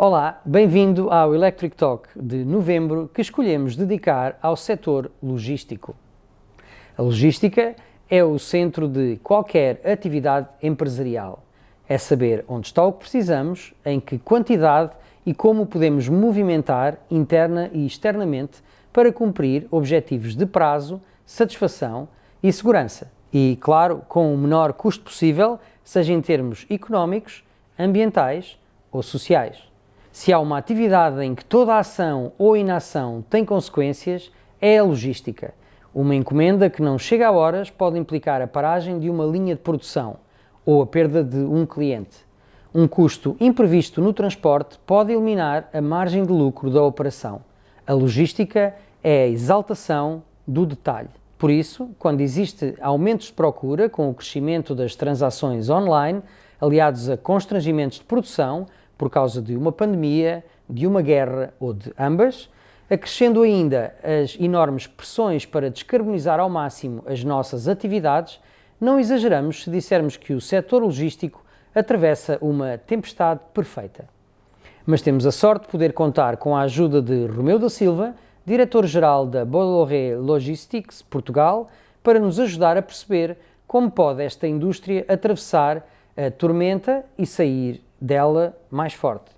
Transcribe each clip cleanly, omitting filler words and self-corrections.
Olá, bem-vindo ao Electric Talk de novembro que escolhemos dedicar ao setor logístico. A logística é o centro de qualquer atividade empresarial. É saber onde está o que precisamos, em que quantidade e como podemos movimentar interna e externamente para cumprir objetivos de prazo, satisfação e segurança. E, claro, com o menor custo possível, seja em termos económicos, ambientais ou sociais. Se há uma atividade em que toda a ação ou inação tem consequências, é a logística. Uma encomenda que não chega a horas pode implicar a paragem de uma linha de produção ou a perda de um cliente. Um custo imprevisto no transporte pode eliminar a margem de lucro da operação. A logística é a exaltação do detalhe. Por isso, quando existe aumentos de procura com o crescimento das transações online, aliados a constrangimentos de produção, por causa de uma pandemia, de uma guerra ou de ambas, acrescendo ainda as enormes pressões para descarbonizar ao máximo as nossas atividades, não exageramos se dissermos que o setor logístico atravessa uma tempestade perfeita. Mas temos a sorte de poder contar com a ajuda de Romeu da Silva, diretor-geral da Bolloré Logistics Portugal, para nos ajudar a perceber como pode esta indústria atravessar a tormenta e sair dela mais forte.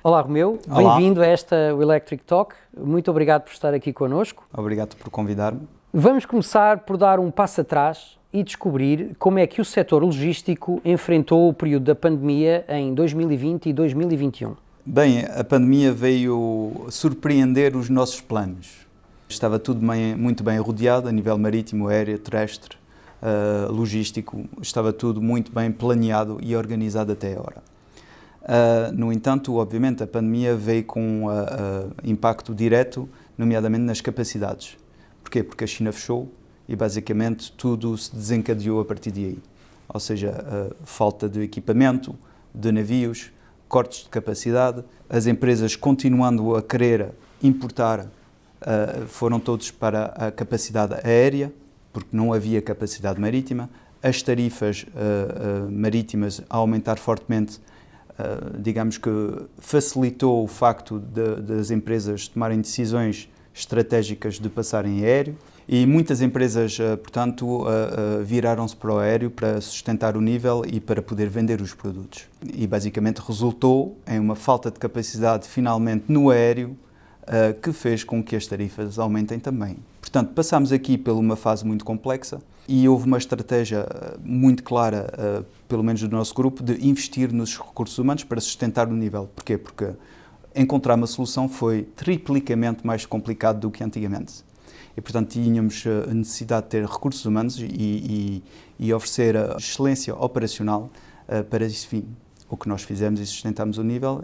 Olá, Romeu, bem-vindo a esta Electric Talk. Muito obrigado por estar aqui connosco. Obrigado por convidar-me. Vamos começar por dar um passo atrás e descobrir como é que o setor logístico enfrentou o período da pandemia em 2020 e 2021. Bem, a pandemia veio surpreender os nossos planos. Estava tudo muito bem rodeado a nível marítimo, aéreo, terrestre, logístico. Estava tudo muito bem planeado e organizado até agora. No entanto, obviamente, a pandemia veio com impacto direto, nomeadamente nas capacidades. Porquê? Porque a China fechou e, basicamente, tudo se desencadeou a partir de aí. Ou seja, falta de equipamento, de navios, cortes de capacidade. As empresas, continuando a querer importar, foram todos para a capacidade aérea, porque não havia capacidade marítima. As tarifas marítimas a aumentar fortemente, digamos que facilitou o facto das empresas tomarem decisões estratégicas de passarem aéreo e muitas empresas, portanto, viraram-se para o aéreo para sustentar o nível e para poder vender os produtos. E basicamente resultou em uma falta de capacidade finalmente no aéreo que fez com que as tarifas aumentem também. Portanto, passámos aqui por uma fase muito complexa e houve uma estratégia muito clara, pelo menos do nosso grupo, de investir nos recursos humanos para sustentar o nível. Porquê? Porque encontrar uma solução foi triplicamente mais complicado do que antigamente. E, portanto, tínhamos a necessidade de ter recursos humanos e oferecer a excelência operacional para esse fim. O que nós fizemos e sustentámos o nível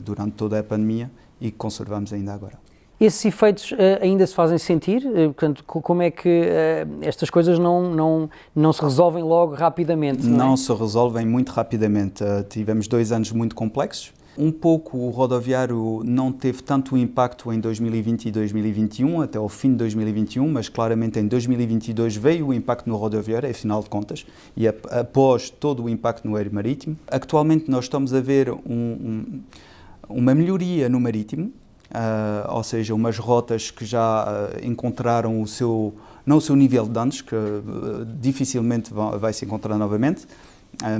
durante toda a pandemia e conservamos ainda agora. Esses efeitos ainda se fazem sentir? Portanto, como é que estas coisas não se resolvem logo rapidamente? Não se resolvem muito rapidamente. Tivemos 2 anos muito complexos. Um pouco o rodoviário não teve tanto impacto em 2020 e 2021, até ao fim de 2021, mas claramente em 2022 veio o impacto no rodoviário, afinal de contas, e após todo o impacto no aéreo marítimo. Atualmente nós estamos a ver uma melhoria no marítimo, ou seja, umas rotas que já encontraram não o seu nível de danos, que dificilmente vai se encontrar novamente,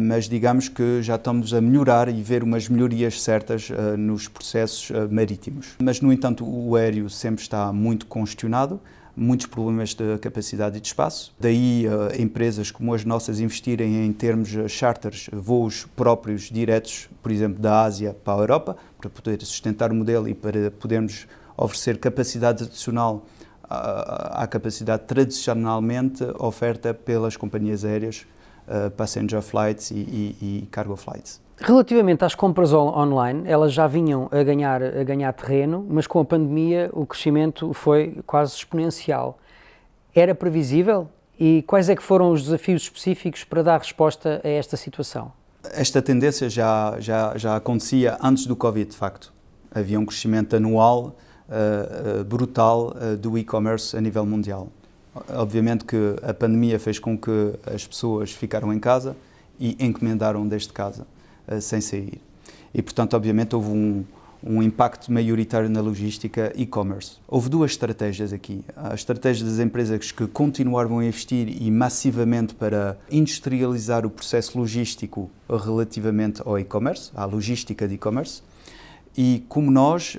mas digamos que já estamos a melhorar e ver umas melhorias certas nos processos marítimos. Mas, no entanto, o aéreo sempre está muito congestionado, muitos problemas de capacidade e de espaço. Daí empresas como as nossas investirem em termos charters, voos próprios, diretos, por exemplo, da Ásia para a Europa, para poder sustentar o modelo e para podermos oferecer capacidade adicional à capacidade tradicionalmente oferta pelas companhias aéreas, passenger flights e cargo flights. Relativamente às compras online, elas já vinham a ganhar terreno, mas com a pandemia o crescimento foi quase exponencial. Era previsível? E quais é que foram os desafios específicos para dar resposta a esta situação? Esta tendência já acontecia antes do Covid, de facto. Havia um crescimento anual brutal do e-commerce a nível mundial. Obviamente que a pandemia fez com que as pessoas ficaram em casa e encomendaram desde casa, sem sair. E, portanto, obviamente, houve um impacto maioritário na logística e-commerce. Houve duas estratégias aqui. A estratégia das empresas que continuaram a investir e massivamente para industrializar o processo logístico relativamente ao e-commerce, à logística de e-commerce. E como nós,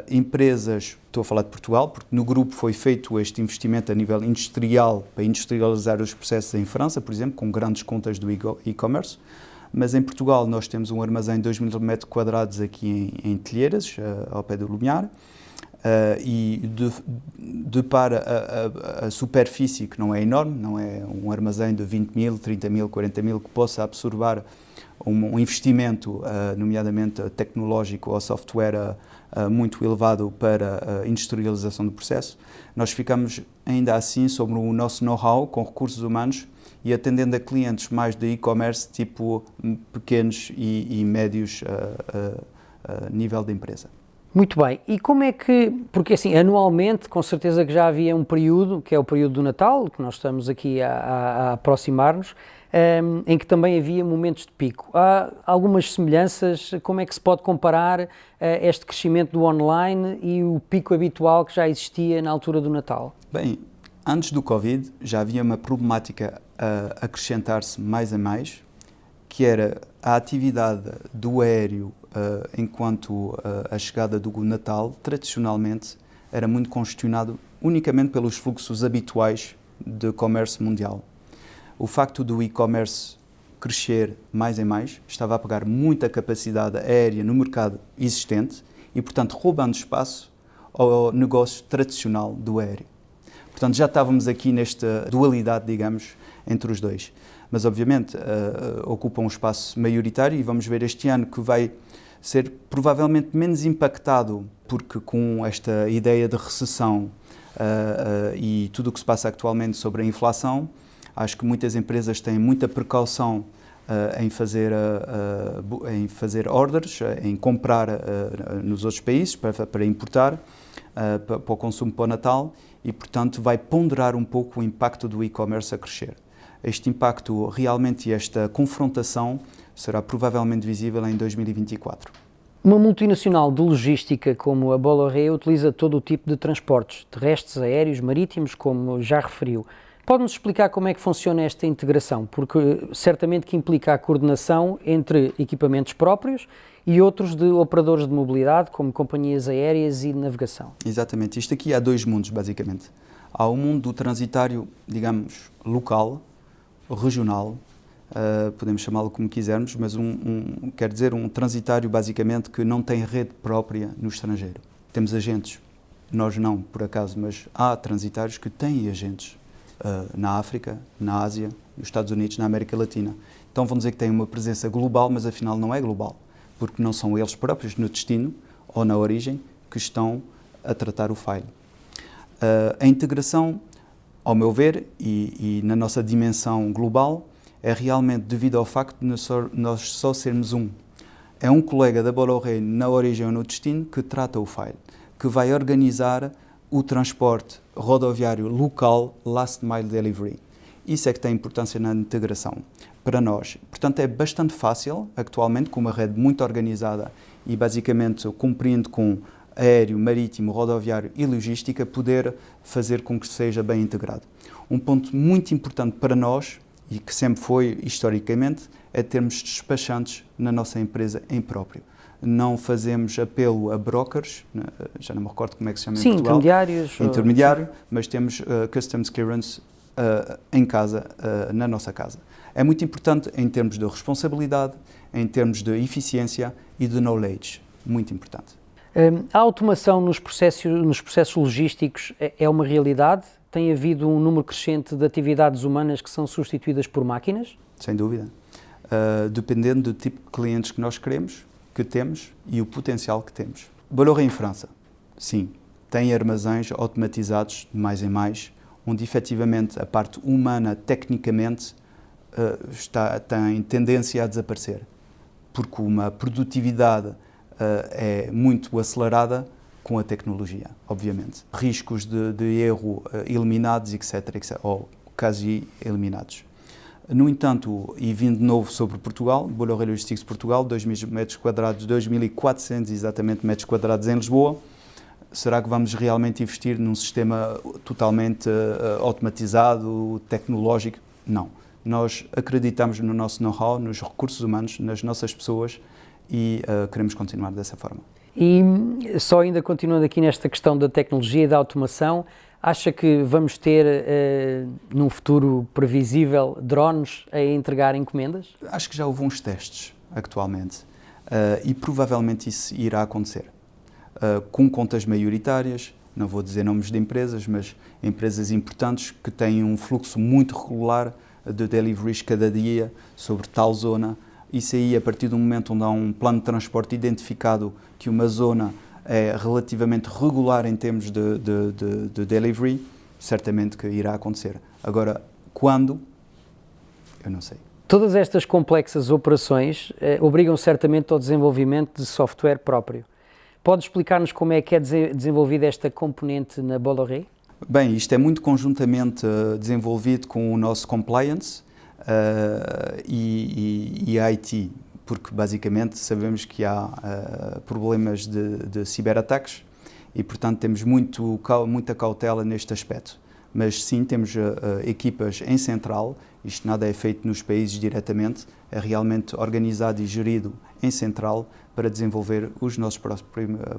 empresas, estou a falar de Portugal, porque no grupo foi feito este investimento a nível industrial para industrializar os processos em França, por exemplo, com grandes contas do e-commerce. Mas em Portugal nós temos um armazém de 2.000 metros quadrados aqui em Telheiras, ao pé do Lumiar, e de para a superfície, que não é enorme, não é um armazém de 20.000, 30.000, 40.000, que possa absorver um investimento, nomeadamente tecnológico ou software muito elevado para a industrialização do processo, nós ficamos ainda assim sobre o nosso know-how com recursos humanos e atendendo a clientes mais de e-commerce, tipo pequenos e médios nível de empresa. Muito bem. E como é que, porque assim, anualmente, com certeza que já havia um período, que é o período do Natal, que nós estamos aqui a aproximar-nos, em que também havia momentos de pico. Há algumas semelhanças, como é que se pode comparar este crescimento do online e o pico habitual que já existia na altura do Natal? Bem, antes do Covid já havia uma problemática a acrescentar-se mais a mais, que era a atividade do aéreo enquanto a chegada do Natal, tradicionalmente, era muito congestionado unicamente pelos fluxos habituais de comércio mundial. O facto do e-commerce crescer mais em mais estava a pegar muita capacidade aérea no mercado existente e, portanto, roubando espaço ao negócio tradicional do aéreo. Portanto, já estávamos aqui nesta dualidade, digamos, entre os dois. Mas, obviamente, ocupa um espaço maioritário e vamos ver este ano que vai ser provavelmente menos impactado, porque com esta ideia de recessão e tudo o que se passa atualmente sobre a inflação, acho que muitas empresas têm muita precaução em fazer orders, em comprar nos outros países para importar, para o consumo para o Natal e, portanto, vai ponderar um pouco o impacto do e-commerce a crescer. Este impacto realmente e esta confrontação será provavelmente visível em 2024. Uma multinacional de logística como a Bolloré utiliza todo o tipo de transportes, terrestres, aéreos, marítimos, como já referiu. Pode-nos explicar como é que funciona esta integração? Porque certamente que implica a coordenação entre equipamentos próprios e outros de operadores de mobilidade, como companhias aéreas e de navegação. Exatamente. Isto aqui há dois mundos, basicamente. Há o mundo do transitário, digamos, local, regional, podemos chamá-lo como quisermos, mas quer dizer um transitário basicamente que não tem rede própria no estrangeiro. Temos agentes, nós não por acaso, mas há transitários que têm agentes na África, na Ásia, nos Estados Unidos, na América Latina. Então vão dizer que têm uma presença global, mas afinal não é global, porque não são eles próprios no destino ou na origem que estão a tratar o file. A integração, ao meu ver, e na nossa dimensão global, é realmente devido ao facto de nós só sermos um. É um colega da Bolloré na origem ou no destino que trata o file, que vai organizar o transporte rodoviário local, last mile delivery. Isso é que tem importância na integração para nós. Portanto, é bastante fácil, atualmente, com uma rede muito organizada e basicamente cumprindo com aéreo, marítimo, rodoviário e logística, poder fazer com que seja bem integrado. Um ponto muito importante para nós, e que sempre foi historicamente, é termos despachantes na nossa empresa em próprio. Não fazemos apelo a brokers, já não me recordo como é que se chama em Portugal. Intermediário, mas temos Customs Clearance em casa, na nossa casa. É muito importante em termos de responsabilidade, em termos de eficiência e de knowledge. Muito importante. A automação nos processos logísticos é uma realidade? Tem havido um número crescente de atividades humanas que são substituídas por máquinas? Sem dúvida. Dependendo do tipo de clientes que nós queremos, que temos e o potencial que temos. Bolloré em França, sim, tem armazéns automatizados de mais em mais, onde efetivamente a parte humana, tecnicamente, tem tendência a desaparecer, porque uma produtividade é muito acelerada com a tecnologia, obviamente. Riscos de erro eliminados, etc., ou quase eliminados. No entanto, e vindo de novo sobre Portugal, Bolloré Logistics Portugal, 2.000 metros quadrados, 2.400 exatamente metros quadrados em Lisboa. Será que vamos realmente investir num sistema totalmente automatizado, tecnológico? Não. Nós acreditamos no nosso know-how, nos recursos humanos, nas nossas pessoas e queremos continuar dessa forma. E só ainda continuando aqui nesta questão da tecnologia e da automação, acha que vamos ter, num futuro previsível, drones a entregar encomendas? Acho que já houve uns testes atualmente e provavelmente isso irá acontecer. Com contas maioritárias, não vou dizer nomes de empresas, mas empresas importantes que têm um fluxo muito regular de deliveries cada dia sobre tal zona. Isso aí, a partir do momento onde há um plano de transporte identificado que uma zona é relativamente regular em termos de delivery, certamente que irá acontecer. Agora, quando? Eu não sei. Todas estas complexas operações obrigam certamente ao desenvolvimento de software próprio. Pode explicar-nos como é que é desenvolvida esta componente na Bolloré? Bem, isto é muito conjuntamente desenvolvido com o nosso compliance e IT, porque basicamente sabemos que há problemas de ciberataques e, portanto, temos muita cautela neste aspecto. Mas sim, temos equipas em central, isto nada é feito nos países diretamente, é realmente organizado e gerido em central para desenvolver os nossos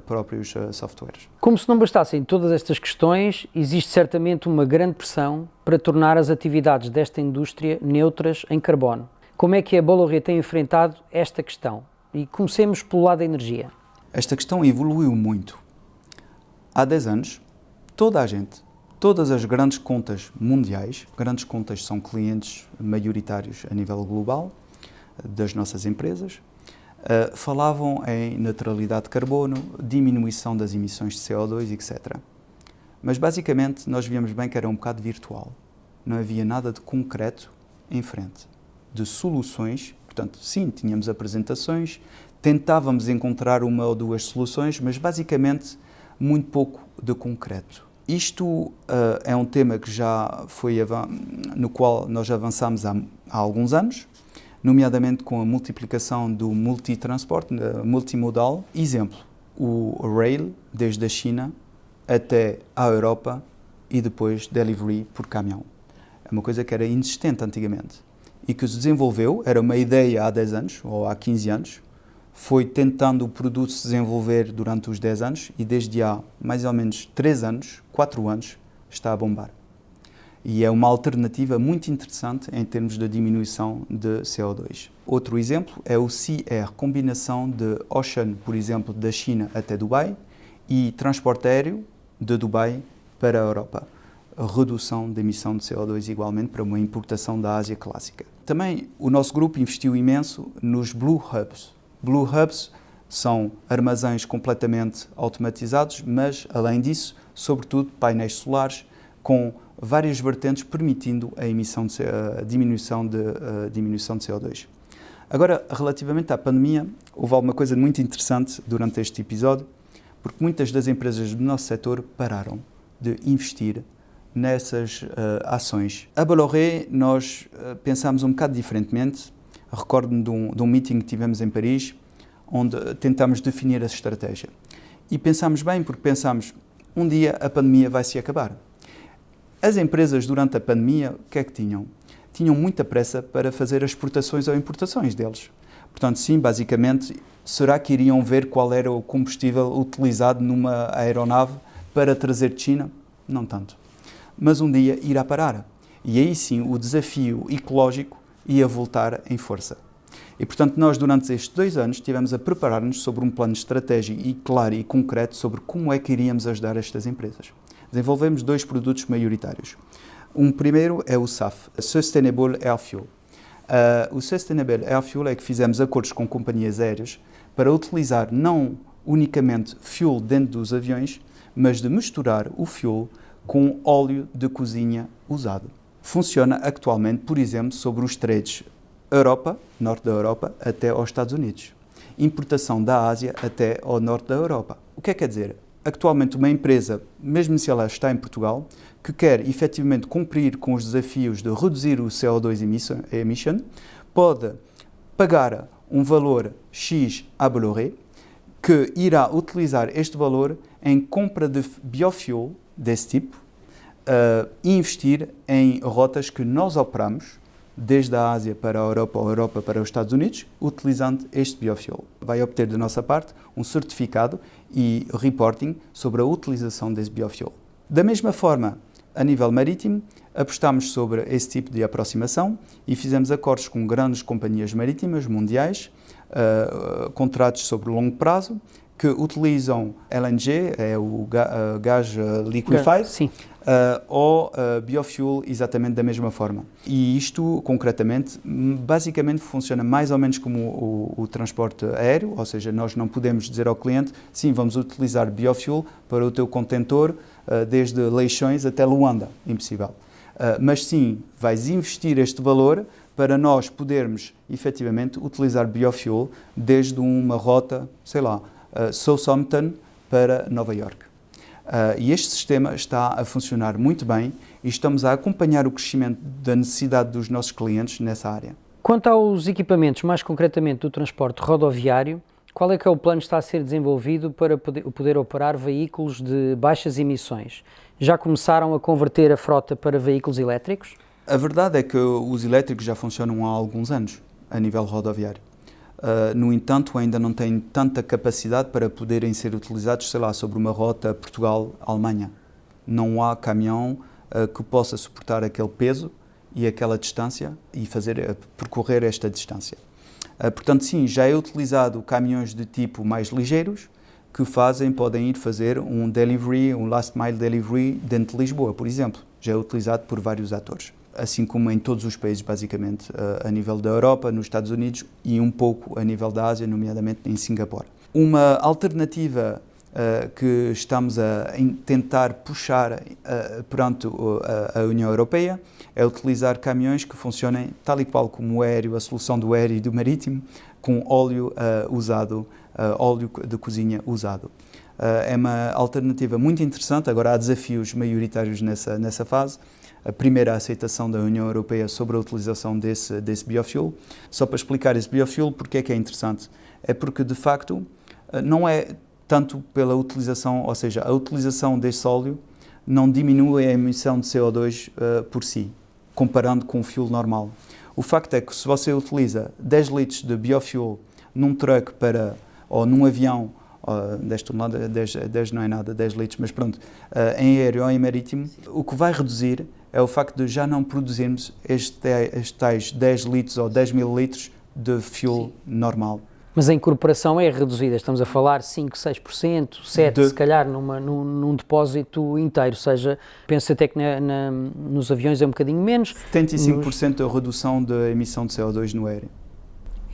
próprios softwares. Como se não bastassem todas estas questões, existe certamente uma grande pressão para tornar as atividades desta indústria neutras em carbono. Como é que a Bolloré tem enfrentado esta questão? E comecemos pelo lado da energia. Esta questão evoluiu muito. Há 10 anos, todas as grandes contas mundiais, grandes contas são clientes maioritários a nível global das nossas empresas, falavam em neutralidade de carbono, diminuição das emissões de CO2, etc. Mas basicamente nós víamos bem que era um bocado virtual. Não havia nada de concreto em frente, de soluções. Portanto, sim, tínhamos apresentações, tentávamos encontrar uma ou duas soluções, mas basicamente muito pouco de concreto. Isto é um tema que já foi no qual nós avançamos há alguns anos, nomeadamente com a multiplicação do multitransporte, multimodal. Exemplo, o rail, desde a China até à Europa e depois delivery por caminhão. É uma coisa que era inexistente antigamente e que se desenvolveu, era uma ideia há 10 anos ou há 15 anos, foi tentando o produto se desenvolver durante os 10 anos e desde há mais ou menos 3 anos, 4 anos, está a bombar. E é uma alternativa muito interessante em termos de diminuição de CO2. Outro exemplo é o Sea Air, combinação de Ocean, por exemplo, da China até Dubai e transporte aéreo de Dubai para a Europa. A redução da emissão de CO2 igualmente para uma importação da Ásia clássica. Também o nosso grupo investiu imenso nos Blue Hubs. Blue Hubs são armazéns completamente automatizados, mas, além disso, sobretudo painéis solares com várias vertentes permitindo a diminuição de CO2. Agora, relativamente à pandemia, houve alguma coisa muito interessante durante este episódio, porque muitas das empresas do nosso setor pararam de investir nessas ações. A Bolloré, nós pensámos um bocado diferentemente. Recordo-me de um meeting que tivemos em Paris, onde tentámos definir a estratégia. E pensámos bem, porque pensámos, um dia a pandemia vai se acabar. As empresas, durante a pandemia, o que é que tinham? Tinham muita pressa para fazer as exportações ou importações deles. Portanto, sim, basicamente, será que iriam ver qual era o combustível utilizado numa aeronave para trazer de China? Não tanto. Mas um dia irá parar. E aí sim, o desafio ecológico ia voltar em força. E, portanto, nós, durante estes 2 anos, estivemos a preparar-nos sobre um plano estratégico e claro e concreto sobre como é que iríamos ajudar estas empresas. Desenvolvemos 2 produtos maioritários. Um primeiro é o SAF, Sustainable Air Fuel. O Sustainable Air Fuel é que fizemos acordos com companhias aéreas para utilizar não unicamente fuel dentro dos aviões, mas de misturar o fuel com óleo de cozinha usado. Funciona atualmente, por exemplo, sobre os trades Europa, norte da Europa, até aos Estados Unidos. Importação da Ásia até ao norte da Europa. O que é que quer dizer? Atualmente uma empresa, mesmo se ela está em Portugal, que quer efetivamente cumprir com os desafios de reduzir o CO2 emission, pode pagar um valor X à Bolloré, que irá utilizar este valor em compra de biofuel desse tipo e investir em rotas que nós operamos, desde a Ásia para a Europa ou a Europa para os Estados Unidos, utilizando este biofuel. Vai obter da nossa parte um certificado e reporting sobre a utilização desse biofuel. Da mesma forma, a nível marítimo, apostamos sobre esse tipo de aproximação e fizemos acordos com grandes companhias marítimas mundiais, contratos sobre longo prazo, que utilizam LNG, é o gás liquefied, ou biofuel exatamente da mesma forma. E isto, concretamente, basicamente funciona mais ou menos como o transporte aéreo, ou seja, nós não podemos dizer ao cliente, sim, vamos utilizar biofuel para o teu contentor desde Leixões até Luanda, impossível. Mas sim, vais investir este valor para nós podermos, efetivamente, utilizar biofuel desde uma rota, sei lá, Southampton para Nova York. E este sistema está a funcionar muito bem e estamos a acompanhar o crescimento da necessidade dos nossos clientes nessa área. Quanto aos equipamentos, mais concretamente do transporte rodoviário, qual é que é o plano que está a ser desenvolvido para poder operar veículos de baixas emissões? Já começaram a converter a frota para veículos elétricos? A verdade é que os elétricos já funcionam há alguns anos, a nível rodoviário. No entanto, ainda não têm tanta capacidade para poderem ser utilizados, sei lá, sobre uma rota Portugal-Alemanha. Não há caminhão que possa suportar aquele peso e aquela distância e percorrer esta distância. Portanto, sim, já é utilizado caminhões de tipo mais ligeiros que podem ir fazer um delivery, um last mile delivery dentro de Lisboa, por exemplo. Já é utilizado por vários atores. Assim como em todos os países, basicamente, a nível da Europa, nos Estados Unidos e um pouco a nível da Ásia, nomeadamente em Singapura. Uma alternativa que estamos a tentar puxar perante a União Europeia é utilizar caminhões que funcionem tal e qual como o aéreo, a solução do aéreo e do marítimo, com óleo usado, óleo de cozinha usado. É uma alternativa muito interessante, agora há desafios maioritários nessa fase. A primeira aceitação da União Europeia sobre a utilização desse biofuel. Só para explicar esse biofuel, porque é que é interessante? É porque, de facto, não é tanto pela utilização, ou seja, a utilização desse óleo não diminui a emissão de CO2 por si, comparando com o fuel normal. O facto é que se você utiliza 10 litros de biofuel num truck ou num avião, 10 não é nada, 10 litros, mas pronto, em aéreo ou em marítimo, o que vai reduzir é o facto de já não produzirmos estes tais 10 litros ou 10 mil litros de fuel normal. Mas a incorporação é reduzida, estamos a falar 5, 6%, 7% se calhar num depósito inteiro, ou seja, penso até que nos aviões é um bocadinho menos. 75% da redução da emissão de CO2 no aéreo.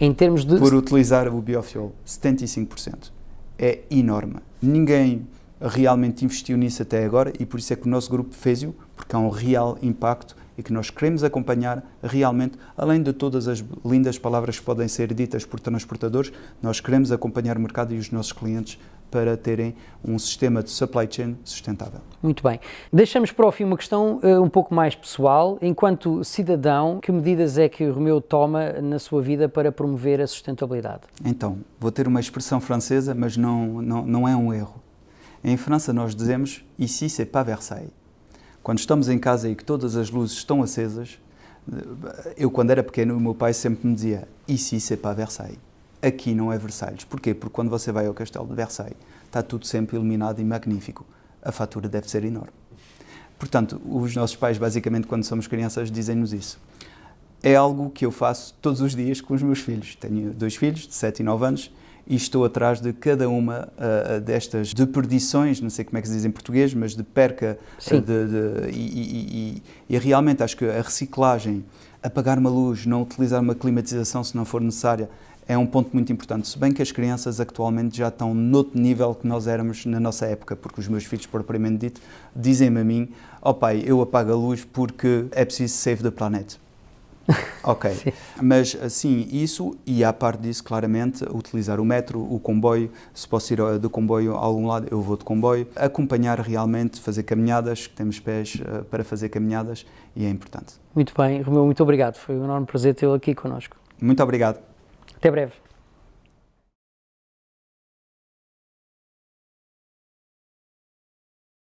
Em termos de... Por utilizar o biofuel, 75%. É enorme. Ninguém realmente investiu nisso até agora e por isso é que o nosso grupo fez-o, porque há um real impacto e que nós queremos acompanhar realmente, além de todas as lindas palavras que podem ser ditas por transportadores, nós queremos acompanhar o mercado e os nossos clientes para terem um sistema de supply chain sustentável. Muito bem. Deixamos para o fim uma questão um pouco mais pessoal. Enquanto cidadão, que medidas é que o Romeu toma na sua vida para promover a sustentabilidade? Então, vou ter uma expressão francesa, mas não é um erro. Em França nós dizemos « ici c'est pas Versailles ». Quando estamos em casa e que todas as luzes estão acesas, eu quando era pequeno o meu pai sempre me dizia « ici c'est pas Versailles ». Aqui não é Versalhes. Porquê? Porque quando você vai ao Castelo de Versailles, está tudo sempre iluminado e magnífico. A fatura deve ser enorme. Portanto, os nossos pais, basicamente, quando somos crianças, dizem-nos isso. É algo que eu faço todos os dias com os meus filhos. Tenho 2 filhos, de 7 e 9 anos, e estou atrás de cada uma destas deperdições, não sei como é que se diz em português, mas de perca. E realmente acho que a reciclagem, apagar uma luz, não utilizar uma climatização se não for necessária, é um ponto muito importante, se bem que as crianças atualmente já estão noutro nível que nós éramos na nossa época, porque os meus filhos, propriamente dito, dizem-me a mim, pai, eu apago a luz porque é preciso save the planet. Ok, mas assim, isso e à parte disso, claramente, utilizar o metro, o comboio, se posso ir de comboio a algum lado, eu vou de comboio, acompanhar realmente, fazer caminhadas, que temos pés para fazer caminhadas e é importante. Muito bem, Romeu, muito obrigado, foi um enorme prazer tê-lo aqui connosco. Muito obrigado. Até breve.